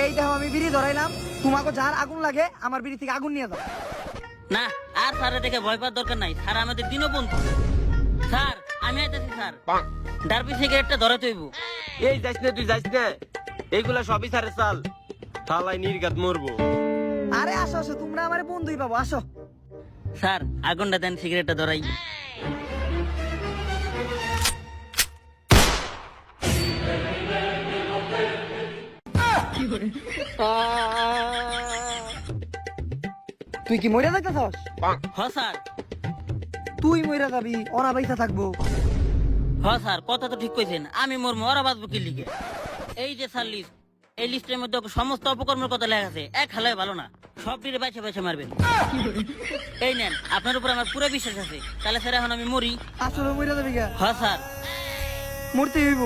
এই দেখো আমি বিড়ি ধরাইলাম, তোমাকে যার আগুন লাগে আমার বিড়ি থেকে আগুন নিয়ে দাও। না আর স্যারের দেখে ভয় পাওয়ার দরকার নাই, স্যার আমাদের দীনবন্ধু। স্যার আমি আইতেছি স্যার, ডারবি সিগারেটটা ধরে তৈব। এই যাইস না, তুই যাইস না, এইগুলা সবই সারে চাল, থালাই নির্গাত মরবো। আরে আসো আসো, তোমরা আমার বন্ধুই পাবো, আসো। স্যার আগুনটা দেন, সিগারেটটা ধরাই। তুই কি মরে যাইতেছস? হ স্যার, তুই মরে যাবি, ওরা বাইসা থাকবো। হ স্যার কথা তো ঠিক কইছেন, আমি মোর মরা বাঁচবো কি লিগে? এই যে স্যার লিস্ট, এই লিস্টের মধ্যে সমস্ত অপকর্মের কথা লেখা আছে, এক হালায় ভালো না, সব দিনে বাইছে বাইছে মারবেন। এই নেন, আপনার উপর আমার পুরো বিশ্বাস আছে। তাহলে স্যার এখন আমি মরি? আসলে মরে যাবি গা, হ স্যার। মরতে হইব।